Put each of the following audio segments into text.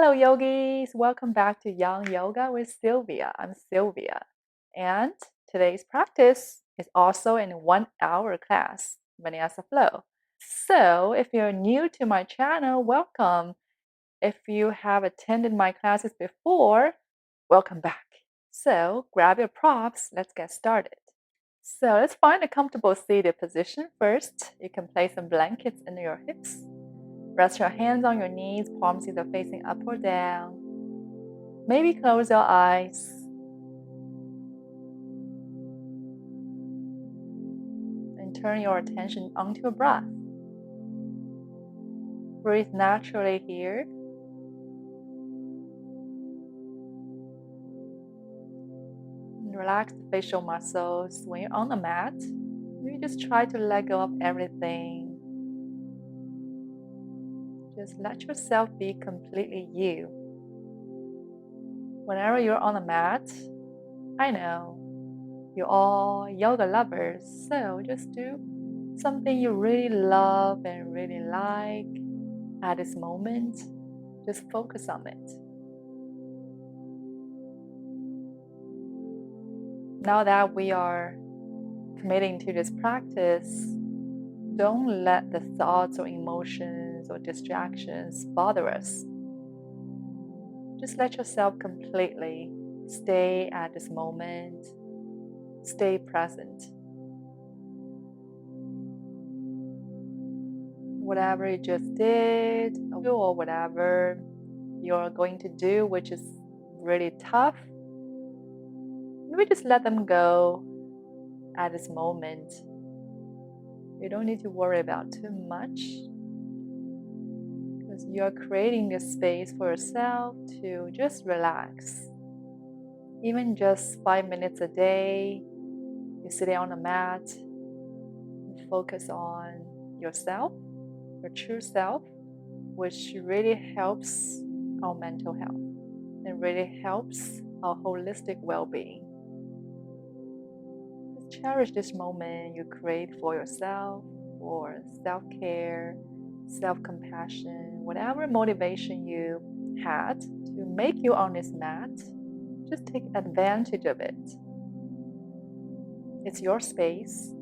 Hello, yogis. Welcome back to Young Yoga with Sylvia. I'm Sylvia. And today's practice is also in a 1 hour class, Vinyasa Flow. So if you're new to my channel, welcome. If you have attended my classes before, welcome back. So grab your props. Let's get started. So let's find a comfortable seated position first. You can place some blankets under your hips. Rest your hands on your knees, palms either facing up or down. Maybe close your eyes. And turn your attention onto your breath. Breathe naturally here. And relax the facial muscles. When you're on the mat, you just try to let go of everything. Just let yourself be completely you. Whenever you're on the mat, I know you're all yoga lovers, so just do something you really love and really like at this moment. Just focus on it. Now that we are committing to this practice, don't let the thoughts or emotions or distractions bother us. Just let yourself completely stay at this moment, stay present. Whatever you just did, or whatever you're going to do, which is really tough, maybe just let them go at this moment. You don't need to worry about too much because you're creating this space for yourself to just relax. Even just 5 minutes a day, you're sitting on a mat, you focus on yourself, your true self, which really helps our mental health and really helps our holistic well-being. Just cherish this moment you create for yourself, for self-care, self-compassion, whatever motivation you had to make you on this mat, just take advantage of it. It's your space.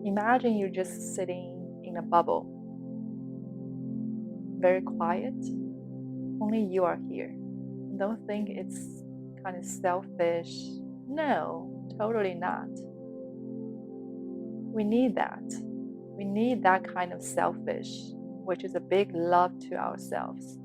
Imagine you're just sitting in a bubble, very quiet. Only you are here. Don't think it's kind of selfish. No, totally not. We need that. We need that kind of selfish, which is a big love to ourselves.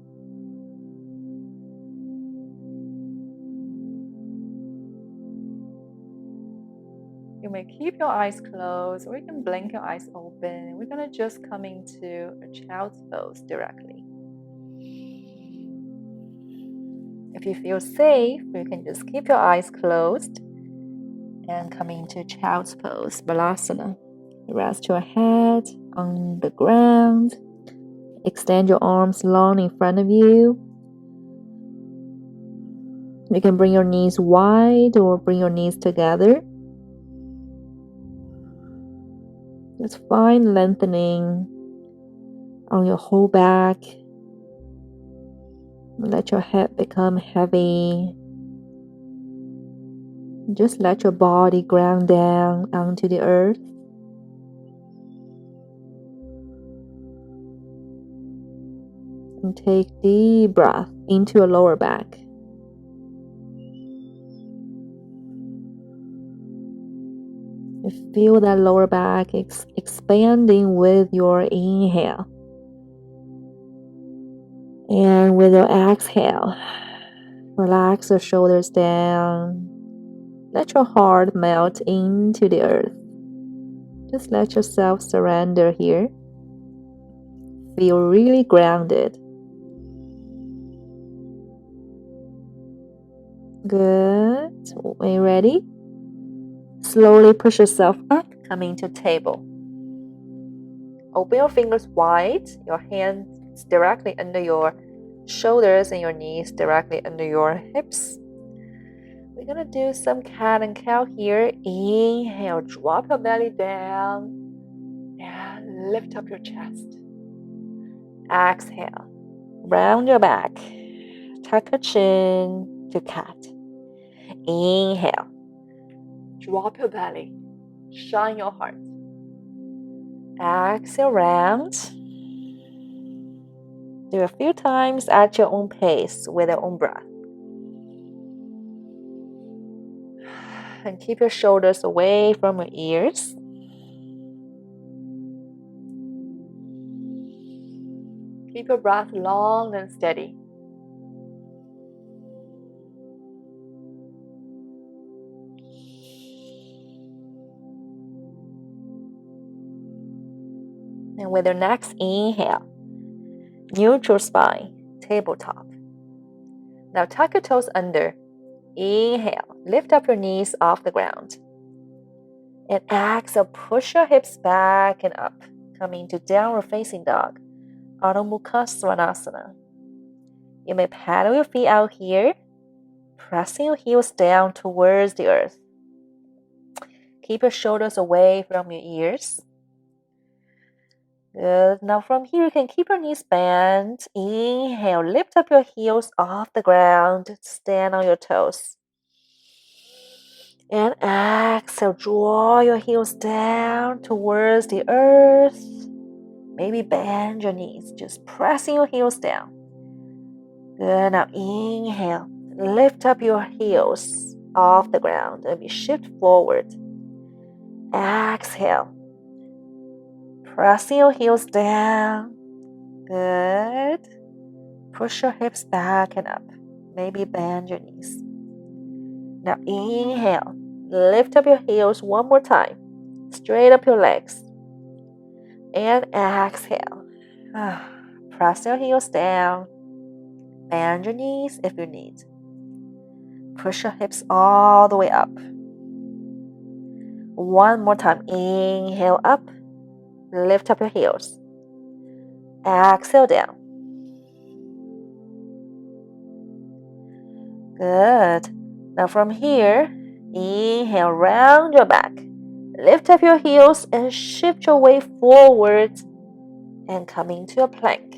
You may keep your eyes closed or you can blink your eyes open. We're going to just come into a child's pose directly. If you feel safe, you can just keep your eyes closed and come into child's pose, Balasana. Rest your head on the ground. Extend your arms long in front of you. You can bring your knees wide or bring your knees together. Just find lengthening on your whole back. Let your head become heavy. Just let your body ground down onto the earth. And take deep breath into your lower back. You feel that lower back expanding with your inhale. And with your exhale, relax your shoulders down. Let your heart melt into the earth. Just let yourself surrender here. Feel really grounded. Good. When you're ready, slowly push yourself up, coming to table. Open your fingers wide, your hands directly under your shoulders and your knees directly under your hips. We're gonna do some cat and cow here. Inhale, drop your belly down and lift up your chest. Exhale, round your back. Tuck your chin to cat. Inhale. Drop your belly. Shine your heart. Exhale, round. Do a few times at your own pace with your own breath. And keep your shoulders away from your ears. Keep your breath long and steady. And with your next inhale, neutral spine, tabletop. Now tuck your toes under. Inhale, lift up your knees off the ground. And exhale, push your hips back and up, coming to downward facing dog, Adho Mukha Svanasana. You may paddle your feet out here, pressing your heels down towards the earth. Keep your shoulders away from your ears. Good. Now from here, you can keep your knees bent. Inhale, lift up your heels off the ground. Stand on your toes. And exhale, draw your heels down towards the earth. Maybe bend your knees, just pressing your heels down. Good. Now inhale, lift up your heels off the ground and we shift forward. Exhale, pressing your heels down. Good. Push your hips back and up. Maybe bend your knees. Now inhale, lift up your heels one more time. Straight up your legs. And exhale. Press your heels down. Bend your knees if you need. Push your hips all the way up. One more time. Inhale up. Lift up your heels. Exhale down. Good. Now from here, inhale, round your back. Lift up your heels and shift your weight forward and come into a plank.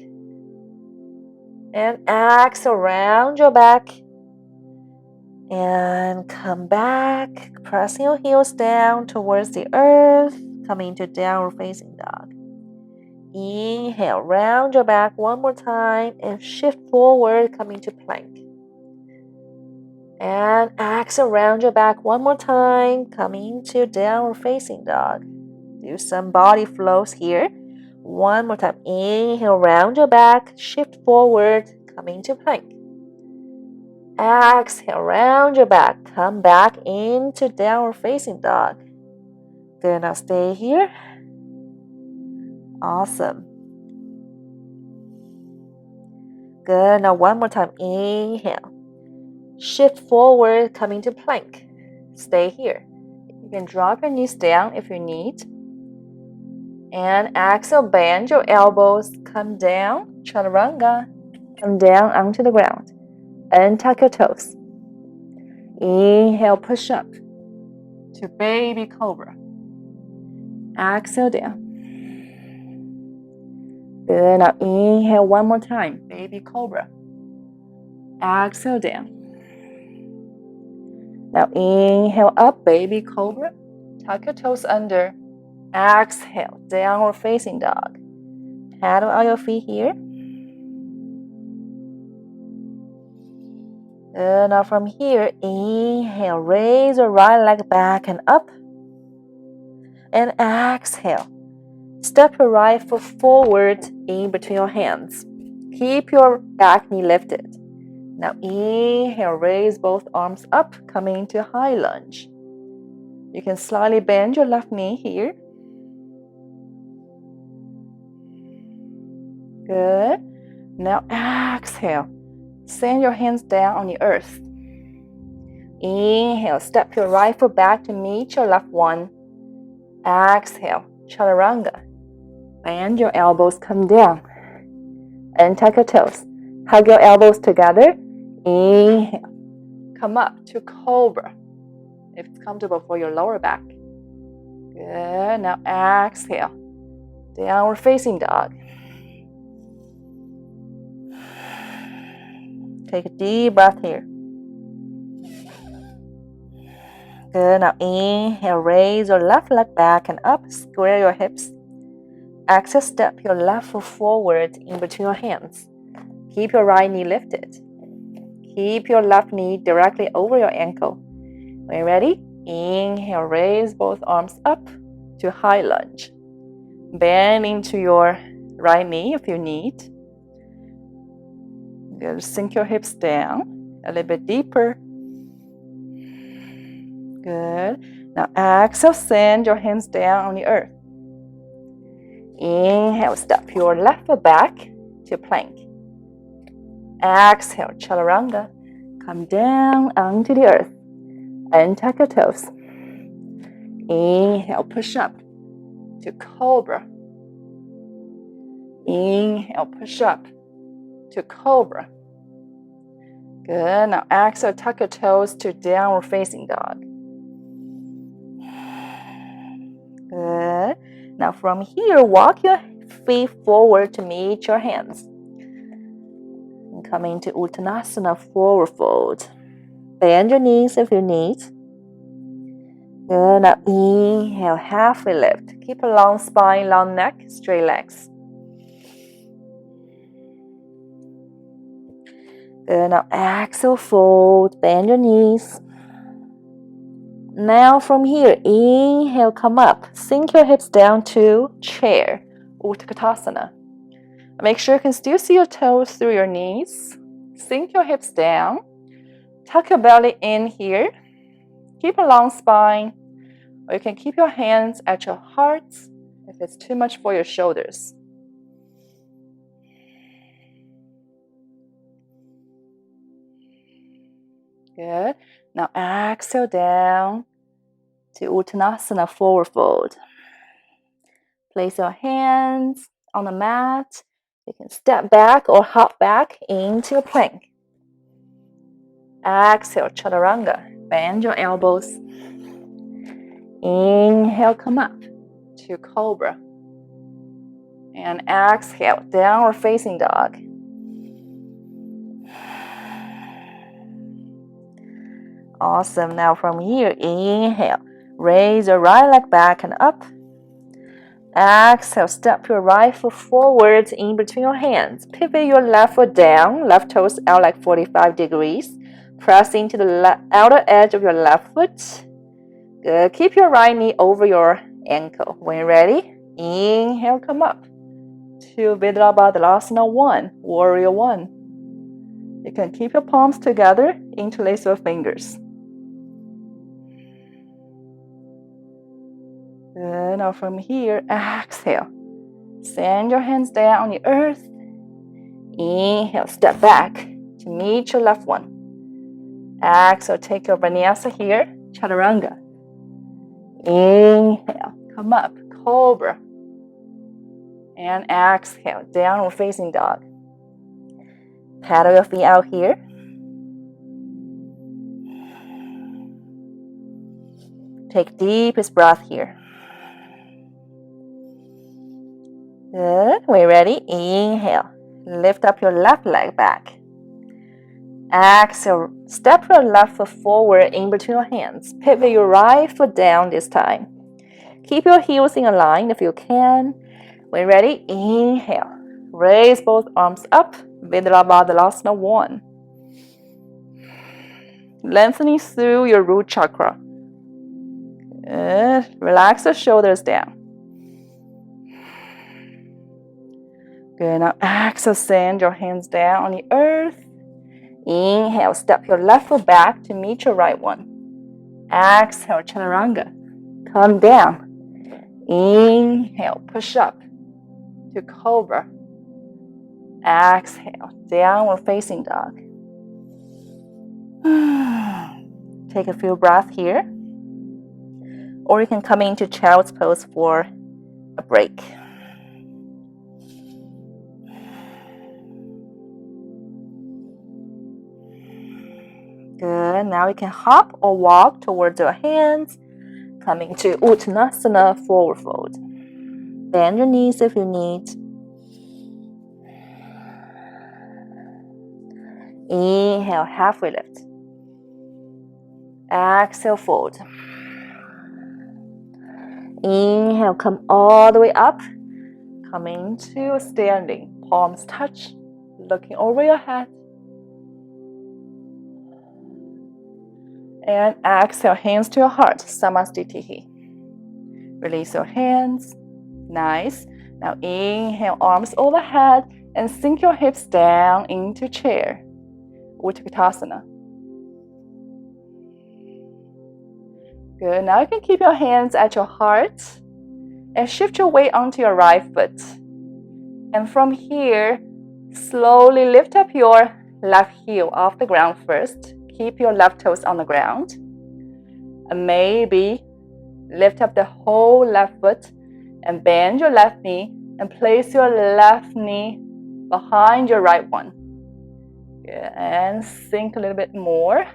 And exhale, round your back. And come back, pressing your heels down towards the earth, coming to downward facing dog. Inhale, round your back one more time and shift forward, coming to plank. And exhale, round your back one more time, coming to downward facing dog. Do some body flows here. One more time. Inhale, round your back, shift forward, coming to plank. Exhale, round your back, come back into downward facing dog. Good, now stay here. Awesome. Good, now one more time. Inhale. Shift forward, coming to plank. Stay here. You can drop your knees down if you need. And exhale, bend your elbows, come down, chaturanga. Come down onto the ground. And tuck your toes. Inhale, push up to baby cobra. Exhale down. Good. Now inhale one more time, baby cobra. Exhale down. Now inhale up, baby cobra. Tuck your toes under. Exhale, downward facing dog. Paddle out your feet here. Good. Now from here, inhale, raise your right leg back and up. And exhale. Step your right foot forward in between your hands. Keep your back knee lifted. Now inhale, raise both arms up, coming into high lunge. You can slightly bend your left knee here. Good. Now exhale. Send your hands down on the earth. Inhale, step your right foot back to meet your left one. Exhale, chaturanga. Bend your elbows, come down. And tuck your toes. Hug your elbows together. Inhale. Come up to cobra if it's comfortable for your lower back. Good. Now exhale. Downward facing dog. Take a deep breath here. Good. Now inhale, raise your left leg back and up, square your hips. Exhale, step your left foot forward in between your hands. Keep your right knee lifted. Keep your left knee directly over your ankle. When you're ready, inhale, raise both arms up to high lunge. Bend into your right knee if you need. Good. Sink your hips down a little bit deeper. Good. Now exhale, send your hands down on the earth. Inhale, step your left foot back to plank. Exhale, chaturanga. Come down onto the earth. Untuck your toes. Inhale, push up to cobra. Inhale, push up to cobra. Good. Now exhale, tuck your toes to downward facing dog. Good. Now from here, walk your feet forward to meet your hands. And come into Uttanasana, forward fold. Bend your knees if you need. Good. Now inhale, halfway lift. Keep a long spine, long neck, straight legs. Good. Now exhale, fold. Bend your knees. Now from here, inhale, come up. Sink your hips down to chair, Utkatasana. Make sure you can still see your toes through your knees. Sink your hips down. Tuck your belly in here. Keep a long spine. Or you can keep your hands at your hearts if it's too much for your shoulders. Good. Now exhale down to Uttanasana, forward fold. Place your hands on the mat. You can step back or hop back into a plank. Exhale, chaturanga. Bend your elbows. Inhale, come up to cobra. And exhale, downward facing dog. Awesome. Now from here, inhale. Raise your right leg back and up. Exhale, step your right foot forward in between your hands. Pivot your left foot down, left toes out like 45 degrees. Press into the outer edge of your left foot. Good. Keep your right knee over your ankle. When you're ready, inhale, come up to Virabhadrasana 1, Warrior 1. You can keep your palms together, interlace your fingers. Good. Now from here, exhale. Send your hands down on the earth. Inhale, step back to meet your left one. Exhale, take your vinyasa here, chaturanga. Inhale, come up, cobra. And exhale, downward facing dog. Paddle your feet out here. Take deepest breath here. Good. When you're ready, inhale. Lift up your left leg back. Exhale, step your left foot forward in between your hands. Pivot your right foot down this time. Keep your heels in a line if you can. When you're ready, inhale. Raise both arms up. Virabhadrasana 1. Lengthening through your root chakra. Good. Relax the shoulders down. Good. Now exhale, send your hands down on the earth. Inhale, step your left foot back to meet your right one. Exhale, chaturanga. Come down. Inhale, push up to cobra. Exhale, downward facing dog. Take a few breaths here. Or you can come into child's pose for a break. Good. Now you can hop or walk towards your hands. Coming to Uttanasana, forward fold. Bend your knees if you need. Inhale, halfway lift. Exhale, fold. Inhale, come all the way up. Coming to a standing. Palms touch, looking over your head. And exhale, hands to your heart. Namaste. Release your hands. Nice. Now inhale, arms overhead, and sink your hips down into chair. Utkatasana. Good. Now you can keep your hands at your heart and shift your weight onto your right foot. And from here, slowly lift up your left heel off the ground first. Keep your left toes on the ground. And maybe lift up the whole left foot and bend your left knee and place your left knee behind your right one. Good. And sink a little bit more.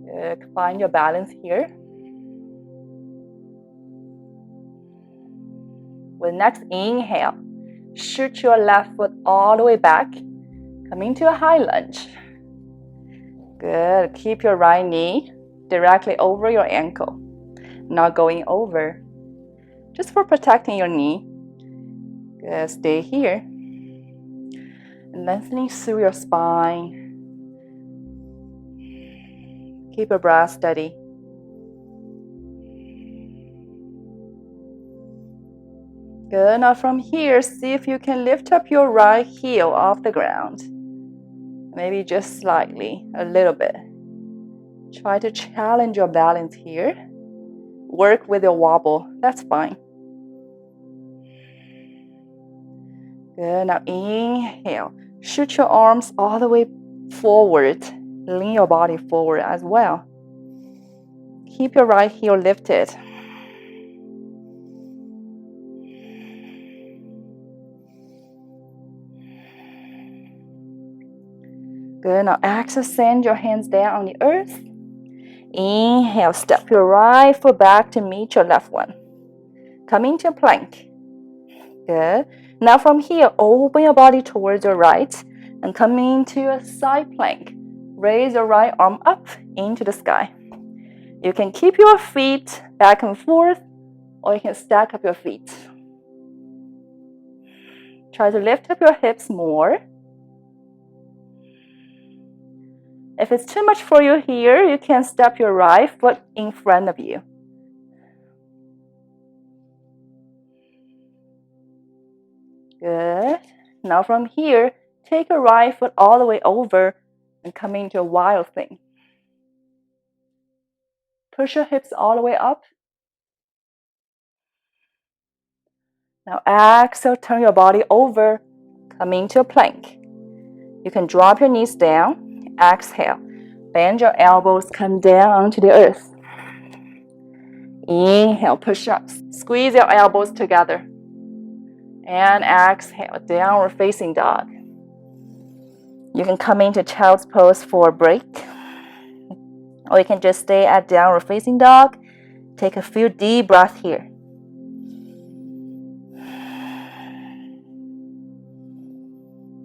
Good. Find your balance here. With next inhale, shoot your left foot all the way back. Coming to a high lunge. Good. Keep your right knee directly over your ankle. Not going over. Just for protecting your knee. Good. Stay here. And lengthening through your spine. Keep your breath steady. Good. Now from here, see if you can lift up your right heel off the ground. Maybe just slightly, a little bit. Try to challenge your balance here. Work with your wobble. That's fine. Good. Now inhale. Shoot your arms all the way forward. Lean your body forward as well. Keep your right heel lifted. Good. Now exhale, send your hands down on the earth. Inhale, step your right foot back to meet your left one. Come into plank. Good. Now from here, open your body towards your right and come into a side plank. Raise your right arm up into the sky. You can keep your feet back and forth, or you can stack up your feet. Try to lift up your hips more. If it's too much for you here, you can step your right foot in front of you. Good. Now from here, take your right foot all the way over and come into a wild thing. Push your hips all the way up. Now exhale, turn your body over, come into a plank. You can drop your knees down. Exhale, bend your elbows, come down onto the earth. Inhale, push up. Squeeze your elbows together. And exhale, downward facing dog. You can come into child's pose for a break. Or you can just stay at downward facing dog. Take a few deep breaths here.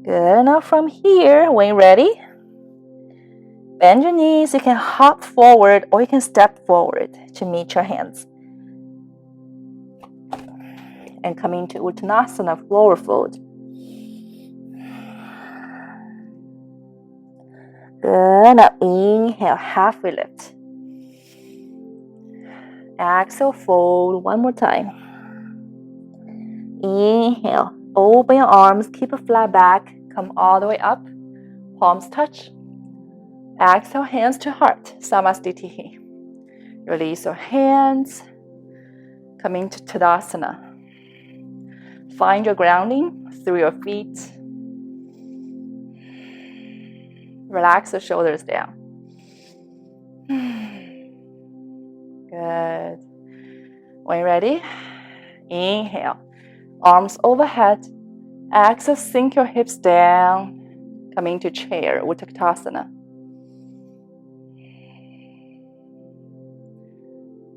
Good. Now from here, when you're ready, bend your knees. You can hop forward or you can step forward to meet your hands. And come into Uttanasana, forward fold. Good. Now inhale, halfway lift. Exhale, fold one more time. Inhale, open your arms, keep it flat back, come all the way up, palms touch. Exhale, hands to heart, Namaste. Release your hands, come into Tadasana. Find your grounding through your feet. Relax the shoulders down. Good. When you're ready, inhale. Arms overhead. Exhale, sink your hips down. Come into chair, Utkatasana.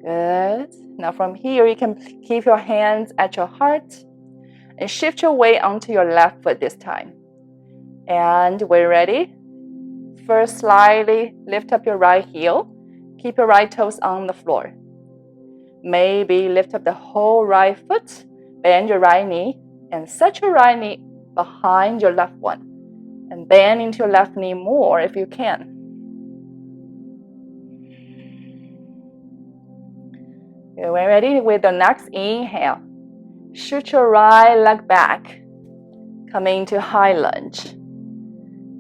Good. Now from here, you can keep your hands at your heart and shift your weight onto your left foot this time. And we're ready. First, slightly lift up your right heel. Keep your right toes on the floor. Maybe lift up the whole right foot. Bend your right knee and set your right knee behind your left one. And bend into your left knee more if you can. Okay, we're ready with the next inhale. Shoot your right leg back. Coming to high lunge.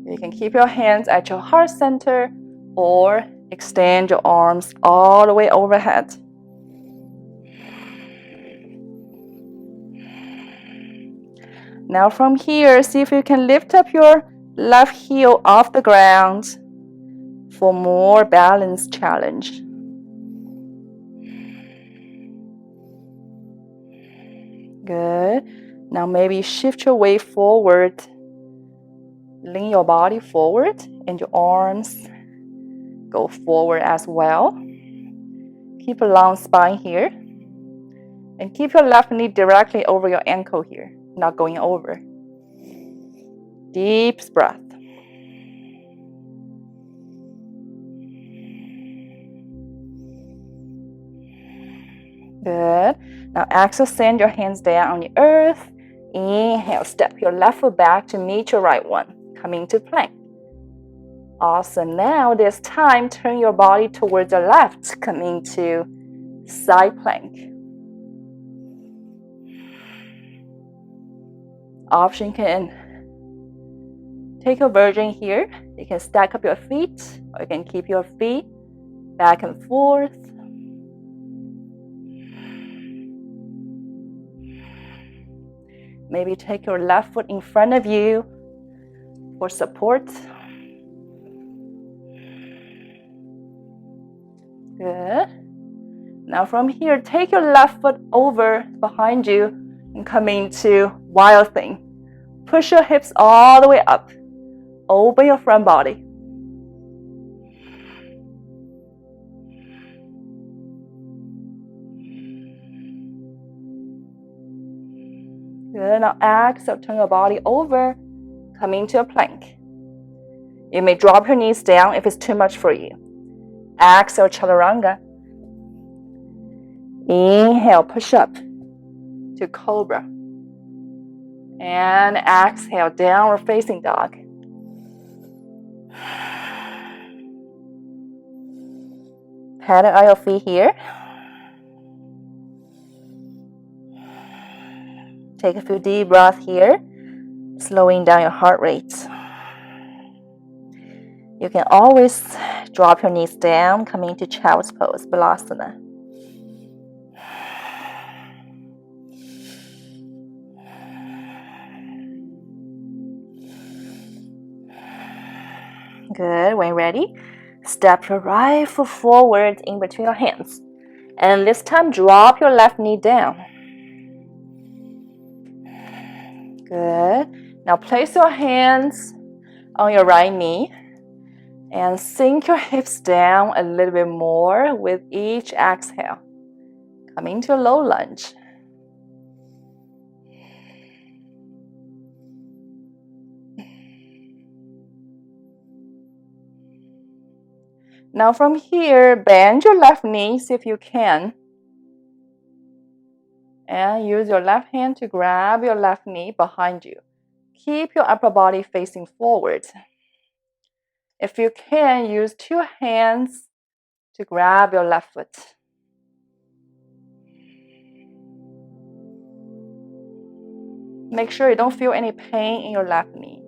You can keep your hands at your heart center or extend your arms all the way overhead. Now from here, see if you can lift up your left heel off the ground for more balance challenge. Good. Now maybe shift your weight forward. Lean your body forward and your arms go forward as well. Keep a long spine here. And keep your left knee directly over your ankle here, not going over. Deep breath. Good. Now exhale, send your hands down on the earth. Inhale, step your left foot back to meet your right one. Coming to plank. Awesome. Now this time, turn your body towards the left. Coming to side plank. Option can take a version here. You can stack up your feet, or you can keep your feet back and forth. Maybe take your left foot in front of you for support. Good. Now from here, take your left foot over behind you and come into wild thing. Push your hips all the way up. Open your front body. Good. Now exhale, turn your body over. Come into a plank. You may drop your knees down if it's too much for you. Exhale, chaturanga. Inhale, push up to cobra. And exhale, downward facing dog. Pattern on your feet here. Take a few deep breaths here, slowing down your heart rate. You can always drop your knees down, coming into child's pose, balasana. Good. When ready, step your right foot forward in between your hands. And this time, drop your left knee down. Good. Now place your hands on your right knee and sink your hips down a little bit more with each exhale. Coming to a low lunge. Now from here, bend your left knee, see if you can. And use your left hand to grab your left knee behind you. Keep your upper body facing forward. If you can, use two hands to grab your left foot. Make sure you don't feel any pain in your left knee.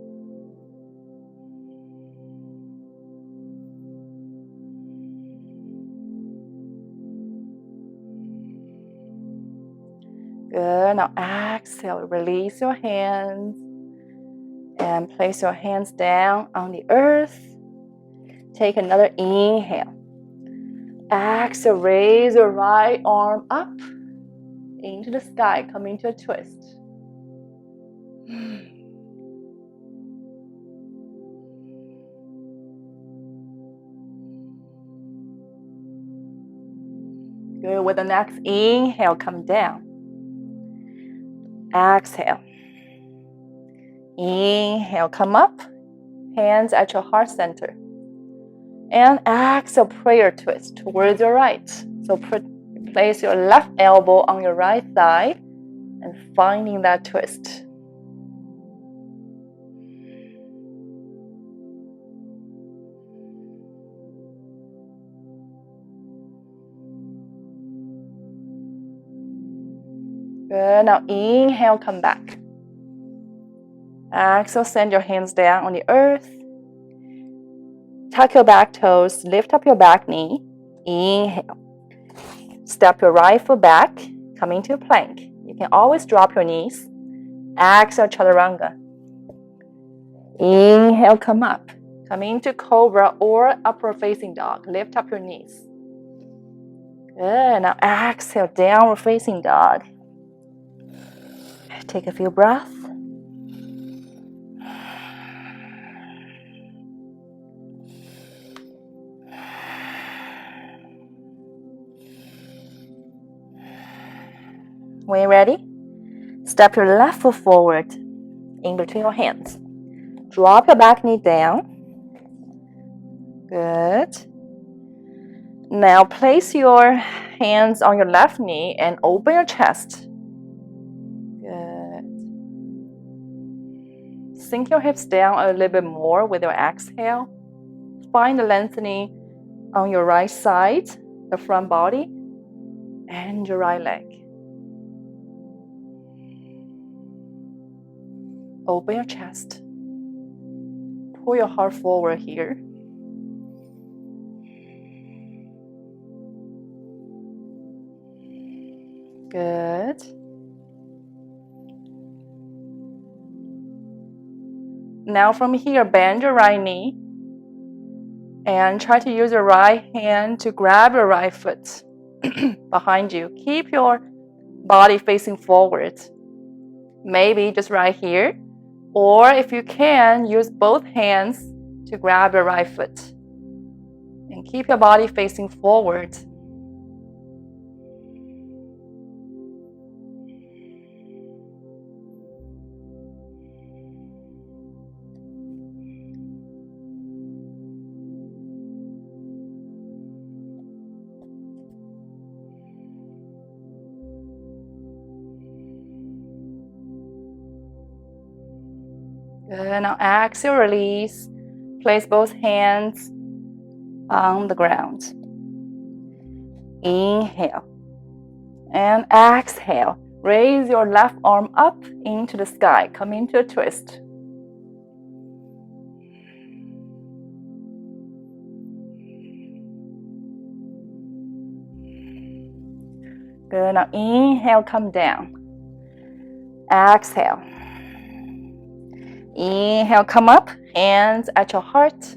Good. Now exhale, release your hands and place your hands down on the earth. Take another inhale. Exhale, raise your right arm up into the sky, coming to a twist. Good. With the next inhale, come down. Exhale. Inhale, come up. Hands at your heart center. And exhale, prayer twist towards your right. So place your left elbow on your right thigh and finding that twist. Good. Now inhale, come back. Exhale, send your hands down on the earth. Tuck your back toes, lift up your back knee. Inhale. Step your right foot back, coming to a plank. You can always drop your knees. Exhale, chaturanga. Inhale, come up. Come into cobra or upward facing dog. Lift up your knees. Good. Now exhale, downward facing dog. Take a few breaths. When you're ready, step your left foot forward in between your hands. Drop your back knee down. Good. Now place your hands on your left knee and open your chest. Good. Sink your hips down a little bit more with your exhale. Find the lengthening on your right side, the front body, and your right leg. Open your chest. Pull your heart forward here. Good. Now from here, bend your right knee and try to use your right hand to grab your right foot behind you. Keep your body facing forward. Maybe just right here. Or if you can, use both hands to grab your right foot. And keep your body facing forward. Good. Now exhale, release. Place both hands on the ground. Inhale. And exhale. Raise your left arm up into the sky. Come into a twist. Good. Now inhale, come down. Exhale. Inhale, come up. Hands at your heart.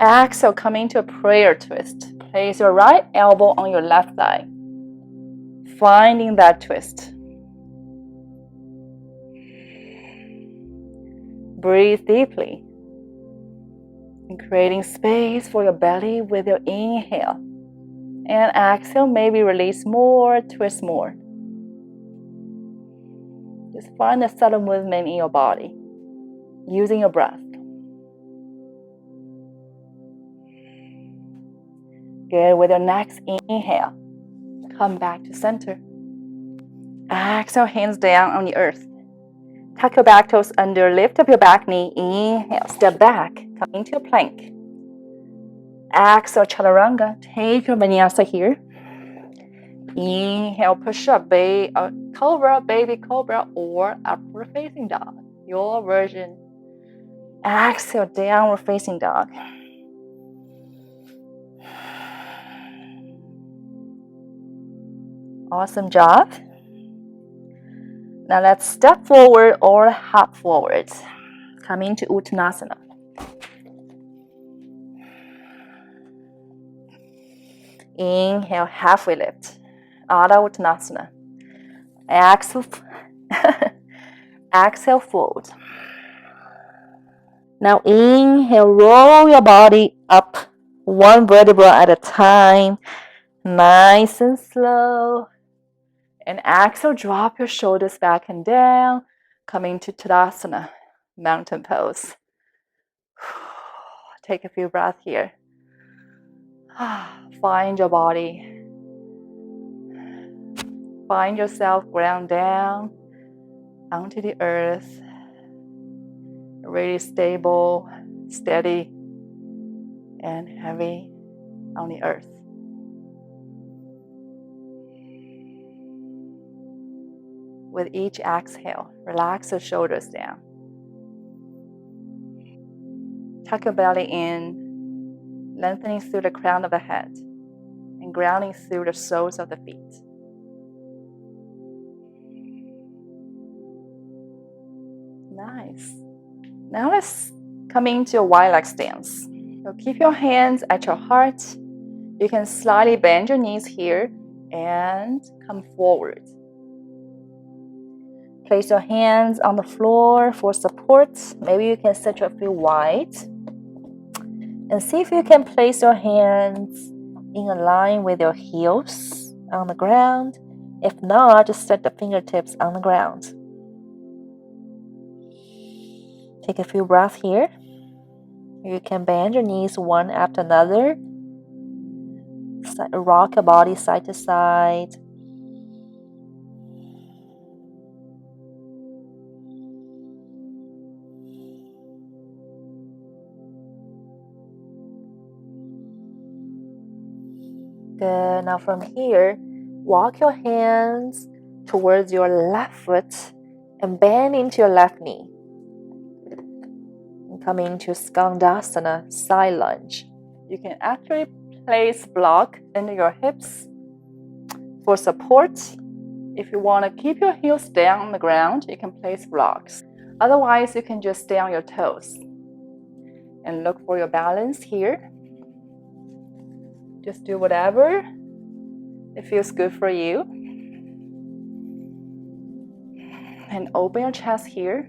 Exhale, come into a prayer twist. Place your right elbow on your left thigh. Finding that twist. Breathe deeply. And creating space for your belly with your inhale. And exhale, maybe release more, twist more. Just find a subtle movement in your body using your breath. Good. With your next inhale, come back to center. Exhale, hands down on the earth. Tuck your back toes under, lift up your back knee. Inhale, step back, come into a plank. Exhale, chaturanga. Take your vinyasa here. Inhale, push up, cobra, baby cobra, or upward facing dog. Your version. Exhale, downward facing dog. Awesome job. Now let's step forward or hop forward. Come into Uttanasana. Inhale, halfway lift. Adho Uttanasana. Exhale, exhale, fold. Now inhale, roll your body up one vertebra at a time. Nice and slow. And exhale, drop your shoulders back and down. Coming to Tadasana. mountain pose. Take a few breaths here. Find your body. Find yourself ground down onto the earth. Really stable, steady, and heavy on the earth. With each exhale, relax your shoulders down. Tuck your belly in, lengthening through the crown of the head and grounding through the soles of the feet. Nice. Now let's come into a wide leg stance. So keep your hands at your heart. You can slightly bend your knees here and come forward. Place your hands on the floor for support. Maybe you can set your feet wide. And see if you can place your hands in a line with your heels on the ground. If not, just set the fingertips on the ground. Take a few breaths here. You can bend your knees one after another. Rock your body side to side. Good. Now from here, walk your hands towards your left foot and bend into your left knee. And come into Skandasana, side lunge. You can actually place block under your hips for support. If you want to keep your heels down on the ground, you can place blocks. Otherwise, you can just stay on your toes and look for your balance here. Just do whatever it feels good for you. And open your chest here.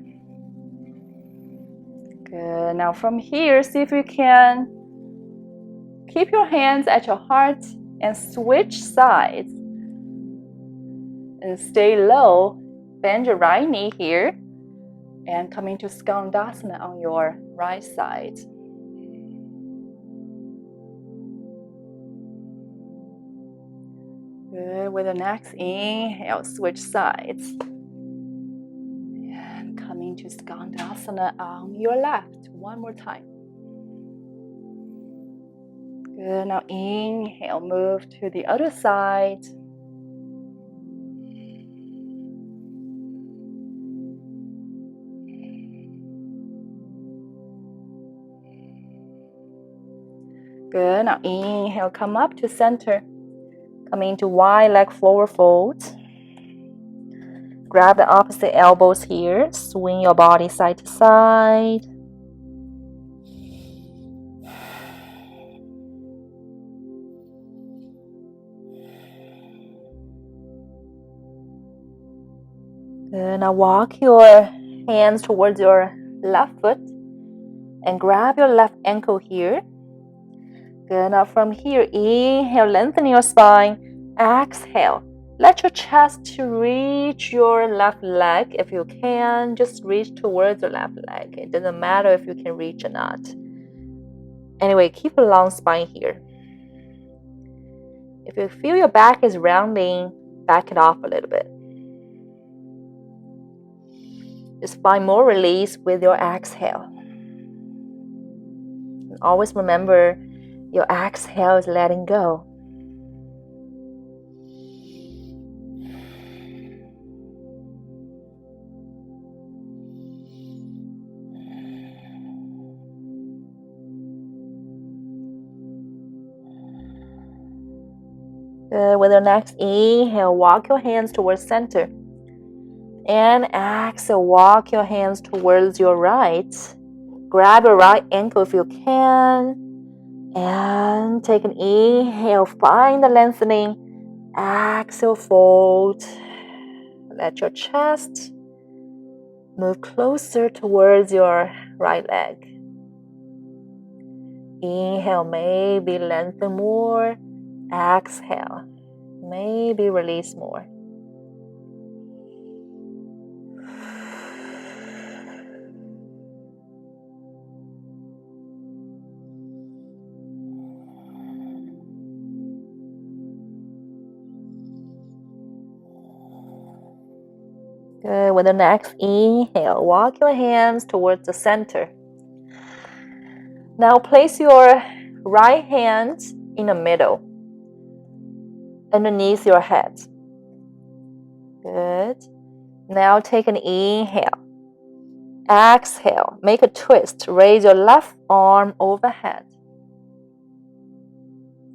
Good. Now from here, see if you can keep your hands at your heart and switch sides. And stay low. Bend your right knee here. And come into Skandasana on your right side. Good. With the next inhale, switch sides. And come into Skandasana on your left. One more time. Good. Now inhale, move to the other side. Good. Now inhale, come up to center. Come into wide leg forward fold. Grab the opposite elbows here. Swing your body side to side. Good. Now walk your hands towards your left foot and grab your left ankle here. Good. Now from here, inhale, lengthen your spine. Exhale. Let your chest reach your left leg. If you can, just reach towards your left leg. It doesn't matter if you can reach or not. Anyway, keep a long spine here. If you feel your back is rounding, back it off a little bit. Just find more release with your exhale. And always remember, your exhale is letting go. With your next inhale, walk your hands towards center. And exhale, walk your hands towards your right. Grab your right ankle if you can. And take an inhale, find the lengthening. Exhale, fold. Let your chest move closer towards your right leg. Inhale, maybe lengthen more. Exhale, maybe release more. Good. With the next inhale, walk your hands towards the center. Now place your right hand in the middle, underneath your head. Good. Now take an inhale. Exhale. Make a twist. Raise your left arm overhead.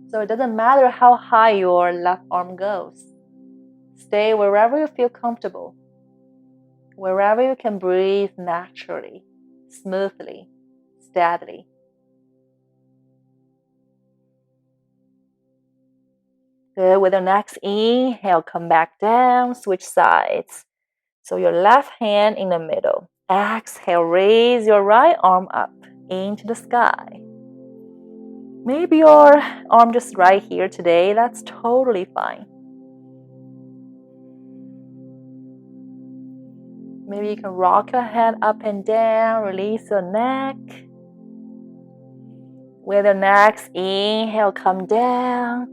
So it doesn't matter how high your left arm goes. Stay wherever you feel comfortable. Wherever you can breathe naturally, smoothly, steadily. Good. With the next inhale, come back down, switch sides. So your left hand in the middle. Exhale, raise your right arm up into the sky. Maybe your arm just right here today. That's totally fine. Maybe you can rock your head up and down, release your neck. With the next inhale, come down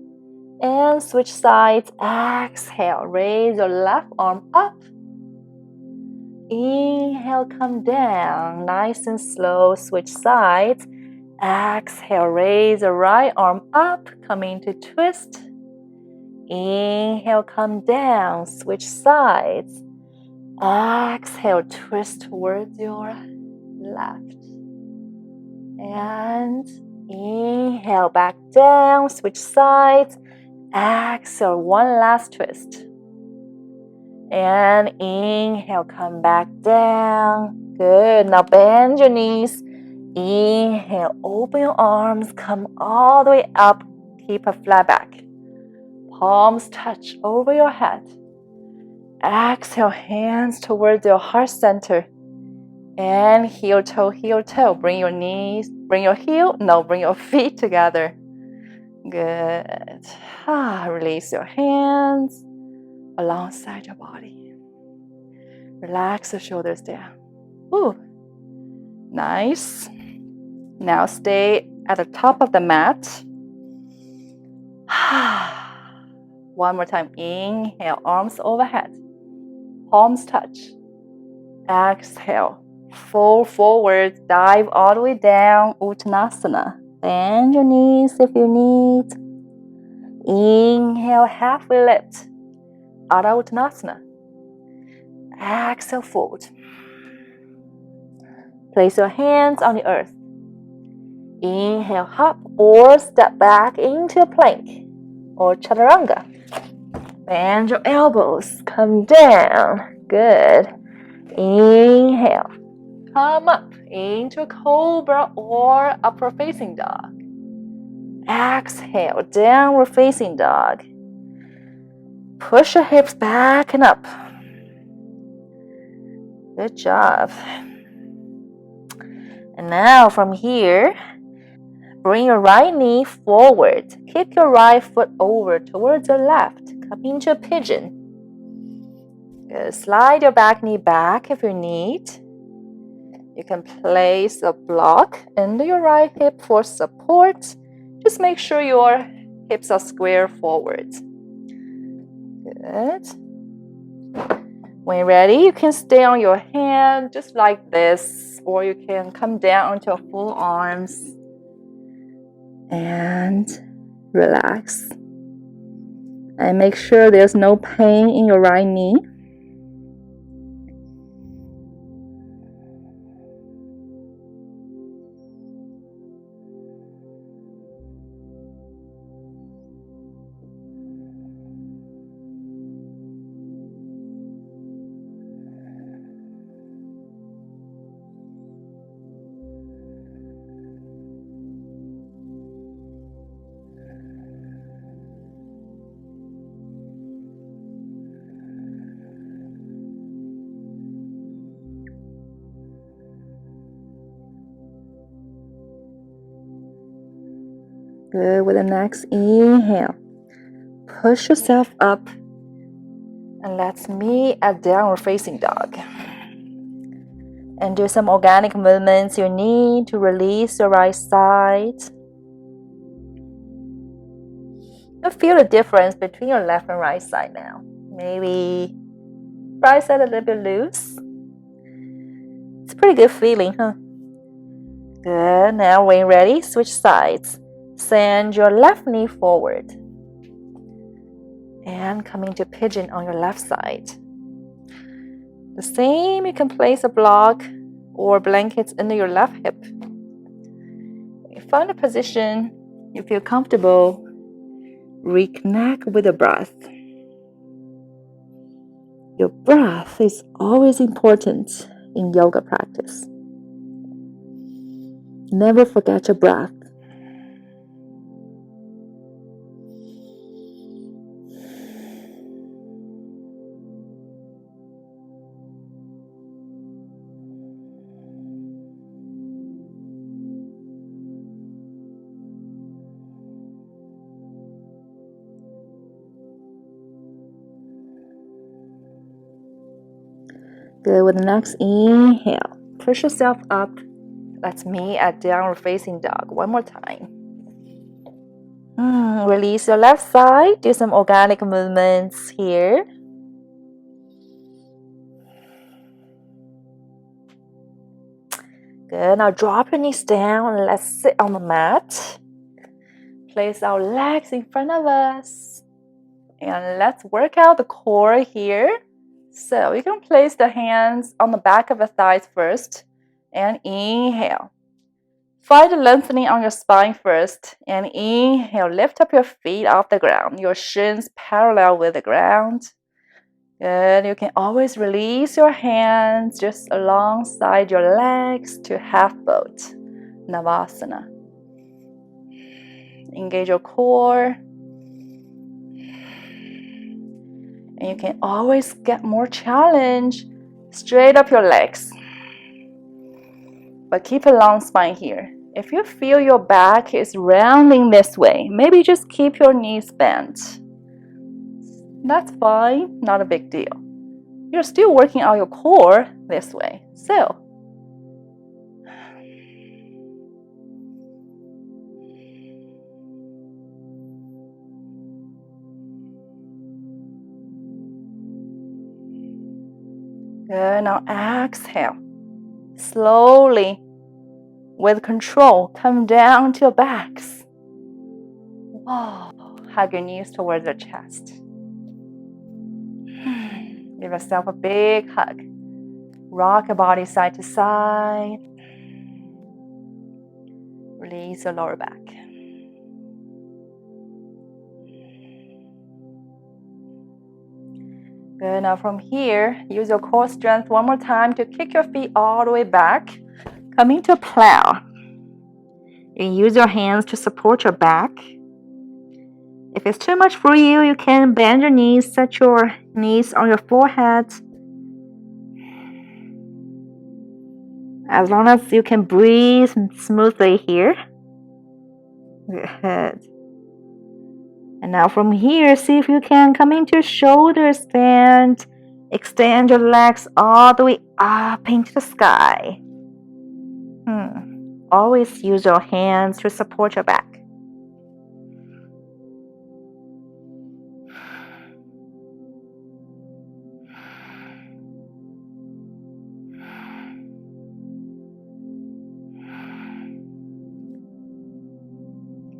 and switch sides. Exhale, raise your left arm up. Inhale, come down, nice and slow, switch sides. Exhale, raise the right arm up, come into twist. Inhale, come down, switch sides. Exhale, twist towards your left. And inhale, back down, switch sides. Exhale, one last twist. And inhale, come back down. Good. Now bend your knees. Inhale, open your arms, come all the way up. Keep a flat back. Palms touch over your head. Exhale, hands towards your heart center. And heel toe, heel toe. Bring your knees, bring your feet together. Good. Release your hands alongside your body. Relax the shoulders down. Ooh, nice. Now stay at the top of the mat. One more time. Inhale, arms overhead. Palms touch. Exhale. Fold forward. Dive all the way down. Uttanasana. Bend your knees if you need. Inhale, halfway lift. Adho Uttanasana. Exhale, fold. Place your hands on the earth. Inhale, hop or step back into a plank or chaturanga. Bend your elbows. Come down. Good. Inhale. Come up into a cobra or upward facing dog. Exhale, downward facing dog. Push your hips back and up. Good job. And now from here, bring your right knee forward. Keep your right foot over towards your left. Come into a pigeon. Good. Slide your back knee back if you need. You can place a block under your right hip for support. Just make sure your hips are square forward. Good. When you're ready, you can stay on your hand just like this, or you can come down onto your full arms and relax. And make sure there's no pain in your right knee. Good. With the next inhale, push yourself up and let's meet at downward facing dog. And do some organic movements you need to release your right side. You feel the difference between your left and right side now. Maybe right side a little bit loose. It's a pretty good feeling, huh? Good. Now when ready, switch sides. Send your left knee forward. And come into pigeon on your left side. The same, you can place a block or blankets under your left hip. You find a position you feel comfortable. Reconnect with the breath. Your breath is always important in yoga practice. Never forget your breath. Good. With the next inhale, push yourself up. That's me at downward facing dog. One more time. Release your left side. Do some organic movements here. Good. Now drop your knees down and let's sit on the mat. Place our legs in front of us. And let's work out the core here. So you can place the hands on the back of the thighs first. And inhale. Find the lengthening on your spine first. And inhale. Lift up your feet off the ground. Your shins parallel with the ground. Good. You can always release your hands just alongside your legs to half boat. Navasana. Engage your core. And you can always get more challenge. Straight up your legs. But keep a long spine here. If you feel your back is rounding this way, maybe just keep your knees bent. That's fine, not a big deal. You're still working out your core this way. So, good. Now exhale. Slowly, with control, come down to your backs. Whoa. Hug your knees towards your chest. Give yourself a big hug. Rock your body side to side. Release your lower back. Good. Now from here, use your core strength one more time to kick your feet all the way back. Come into a plow. You use your hands to support your back. If it's too much for you, you can bend your knees, set your knees on your forehead. As long as you can breathe smoothly here. Good. And now from here, see if you can come into shoulders bend. Extend your legs all the way up into the sky. Always use your hands to support your back.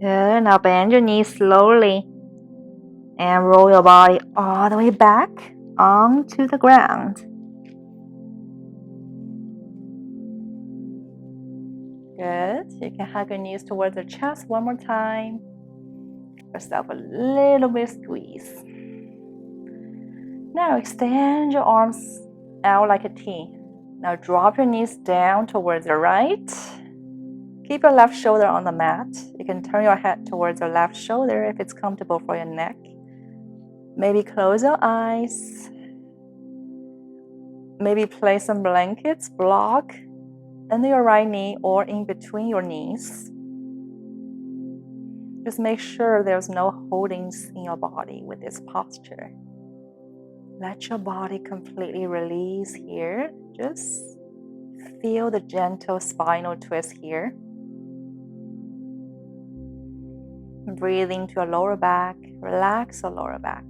Good. Now bend your knees slowly and roll your body all the way back onto the ground. Good. You can hug your knees towards your chest one more time. Give yourself a little bit of squeeze. Now extend your arms out like a T. Now drop your knees down towards the right. Keep your left shoulder on the mat. You can turn your head towards your left shoulder if it's comfortable for your neck. Maybe close your eyes. Maybe place some blankets, block under your right knee or in between your knees. Just make sure there's no holdings in your body with this posture. Let your body completely release here. Just feel the gentle spinal twist here. Breathe into your lower back. Relax your lower back.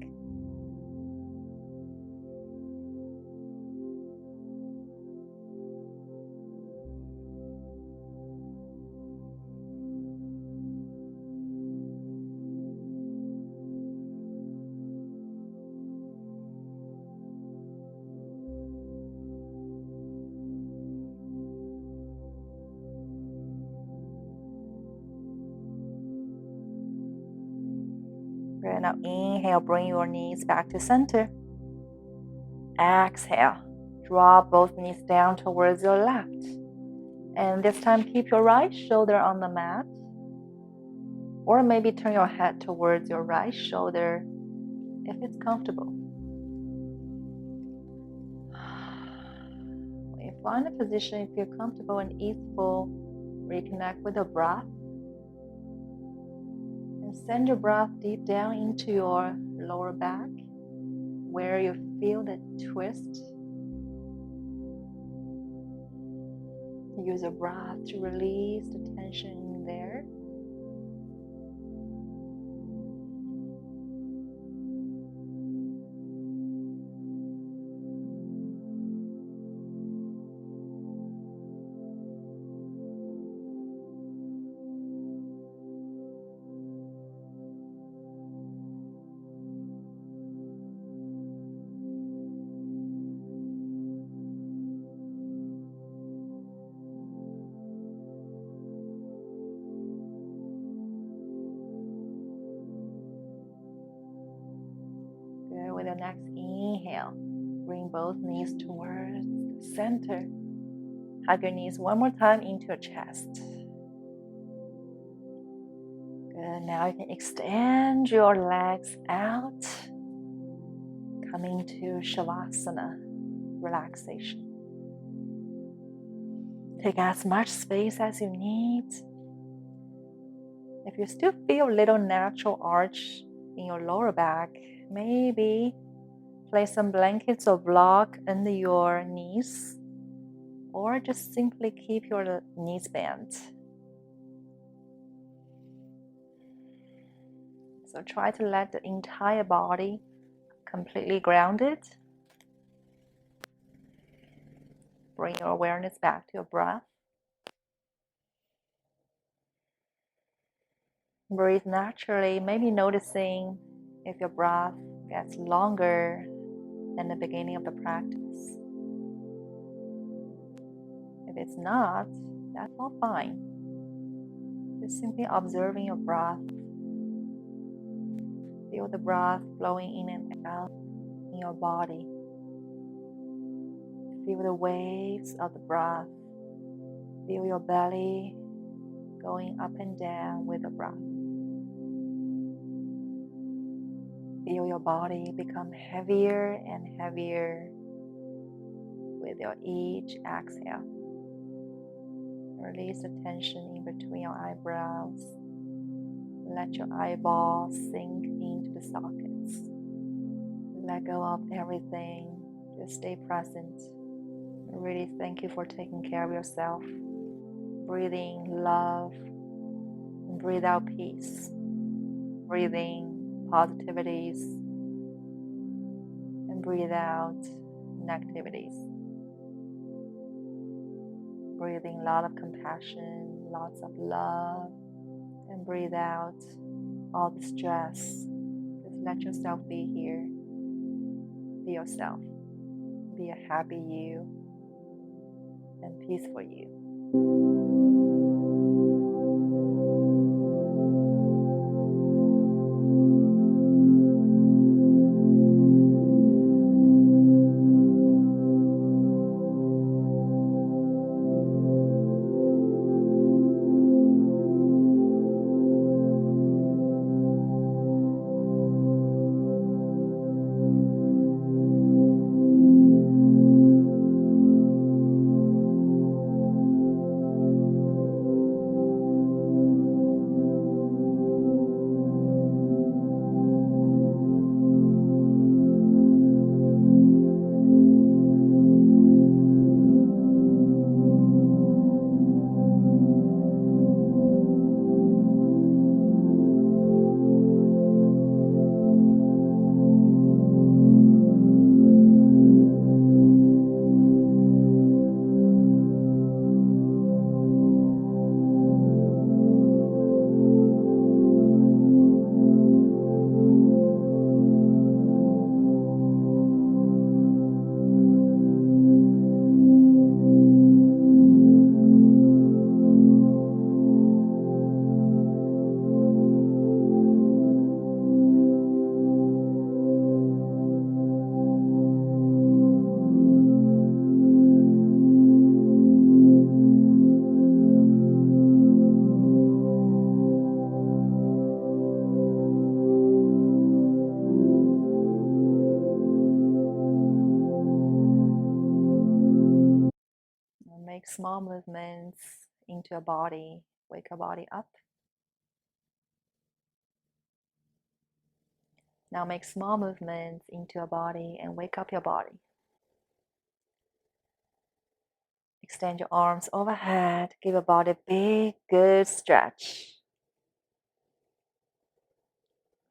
now inhale, bring your knees back to center. Exhale, drop both knees down towards your left. And this time, keep your right shoulder on the mat. Or maybe turn your head towards your right shoulder if it's comfortable. When you find a position you feel comfortable and easeful, reconnect with the breath. And send your breath deep down into your lower back, where you feel the twist. Use your breath to release the tension in there. Good. With your next inhale, bring both knees towards the center. Hug your knees one more time into your chest. Good. Now you can extend your legs out, coming to Shavasana, relaxation. Take as much space as you need. If you still feel a little natural arch in your lower back, maybe place some blankets or block under your knees, or just simply keep your knees bent. So try to let the entire body completely grounded. Bring your awareness back to your breath. Breathe naturally, maybe noticing if your breath gets longer than the beginning of the practice. If it's not, that's all fine. Just simply observing your breath. Feel the breath flowing in and out in your body. Feel the waves of the breath. Feel your belly going up and down with the breath. Feel your body become heavier and heavier with your each exhale. Release the tension in between your eyebrows. Let your eyeballs sink into the sockets. Let go of everything. Just stay present. Really thank you for taking care of yourself. Breathing love. And breathe out peace. Breathing positivities. And breathe out negativities. Breathing a lot of compassion, lots of love. And breathe out all the stress. Just let yourself be here. Be yourself. Be a happy you and peaceful you. make small movements into your body. Wake your body up. Now make small movements into your body and wake up your body. Extend your arms overhead. Give your body a big, good stretch.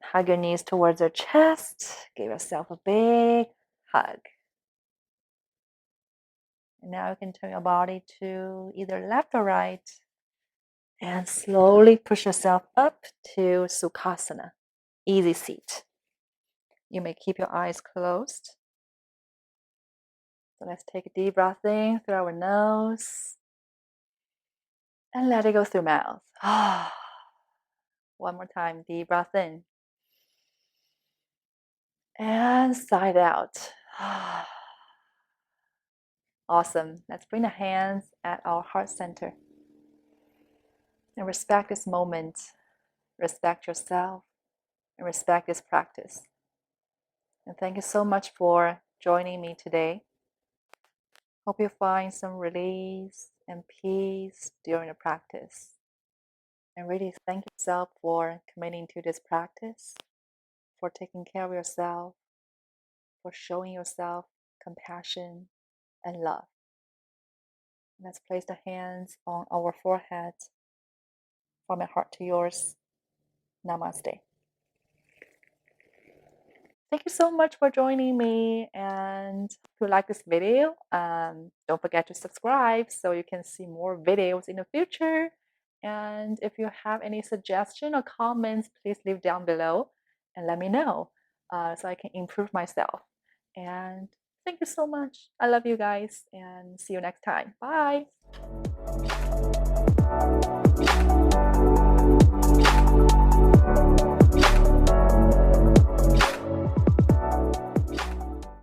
Hug your knees towards your chest. Give yourself a big hug. And now you can turn your body to either left or right. And slowly push yourself up to Sukhasana, easy seat. You may keep your eyes closed. So let's take a deep breath in through our nose and let it go through mouth. One more time, deep breath in and sigh out. Awesome. Let's bring the hands at our heart center and respect this moment. Respect yourself and respect this practice. And thank you so much for joining me today. Hope you find some release and peace during the practice. And really thank yourself for committing to this practice, for taking care of yourself, for showing yourself compassion and love. Let's place the hands on our foreheads from my heart to yours. Namaste. Thank you so much for joining me. And if you like this video, don't forget to subscribe so you can see more videos in the future. And if you have any suggestion or comments, please leave down below and let me know so I can improve myself. And thank you so much. I love you guys and see you next time. Bye.